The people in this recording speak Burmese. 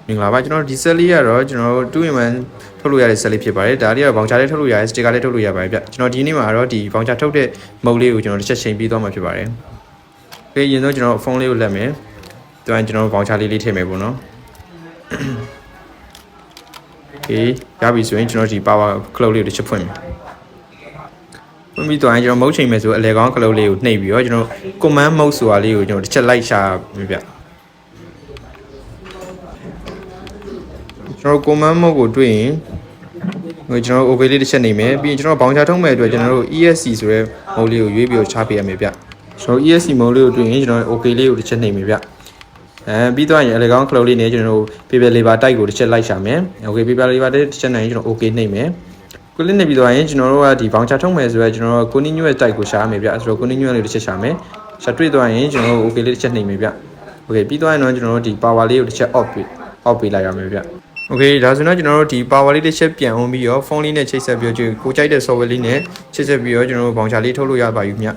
မင်္ဂလာပါကျွန်တော်ဒီဆက်လေးကတော့ကျွန်တော်တို့2 in 1ထုတ်လို့ရတဲ့ဆက်လေးဖြစ်ပါတယ်ဒါလေးကဘောင်ချာလေးထုတ်လို့ရတယ်စတစ်ကာလေးထုတ်လို့ရပါတယ်ဗျကျွန်တော်ဒီနေ့မှာတော့ဒီဘောင်ချာထုတ်တဲ့မုတ်လေးကိုကျွန်တော်တစ်ချက်ချိန်ပြီးသွားမှာဖြစ်ပါတယ်။ပြီးရင်တော့ကျွန်တော်ဖုန်းလေးကိုလက်မယ်။တွန်းကျွန်တော်ဘောင်ချာလေးထည့်မယ်ပေါ့နော်။အေးရပြီဆိုရင်ကျွန်တော်ဒီ power cloud လေးကိုတစ်ချက်ဖွင့်မယ်။ဖွင့်ပြီးတော့ကျွန်တော်မုတ်ချိန်မယ်ဆိုအလဲကောင်း cloud လေးကိုနှိပ်ပြီးတော့ကျွန်တော် command mode ဆိုတာလေးကိုကျွန်တော်တစ်ချက်လိုက်ရှာမယ်ဗျ။ကျွန်တော် command mode ကိုတွေ့ရင်ကျွန်တော် okay လေးတစ်ချက်နေမယ်ပြီးရင်ကျွန်တော်ဘောင်ချာထုတ်မဲ့အတွက်ကျွန်တော်တို့ ESC ဆိုတဲ့ mode လေးကိုရွေးပြီးတော့ချပေးရမယ်ဗျကျွန်တော် ESC mode လေးကိုတွေ့ရင်ကျွန်တော် okay လေးကိုတစ်ချက်နေမယ်ဗျပြီးတော့ရင်အလေကောင်း cloud လေးနဲ့ကျွန်တော်တို့ paper label type ကိုတစ်ချက်လိုက်ရှာမယ် okay paper label type တစ်ချက်နိုင်ရင်ကျွန်တော် okay နှိပ်မယ်ကိုလေးနေပြီးတော့ရင်ကျွန်တော်တို့ကဒီဘောင်ချာထုတ်မဲ့ဆိုတော့ကျွန်တော်တို့ continuous type ကိုရှာရမယ်ဗျဆိုတော့ continuous လေးတစ်ချက်ရှာမယ်ရှာတွေ့တော့ရင်ကျွန်တော်တို့ okay လေးတစ်ချက်နှိပ်မယ်ဗျ okay ပြီးတော့ရင်တော့ကျွန်တော်တို့ဒီ power လေးကိုတစ်ချက် off ပေးလိုက်ရမယ်ဗျOkay ဒါဆိုတော့ကျွန်တော်တို့ဒီ power လေးတစ်ချက်ပြန်အောင်ပြီးတော့ဖုန်းလေးနဲ့ချိတ်ဆက်ပြီးတော့ကိုကြိုက်တဲ့ software လေးနဲ့ချိတ်ဆက်ပြီးတော့ကျွန်တော်တို့ဘောင်ချာလေးထုတ်လို့ရပါပြီခင်ဗျ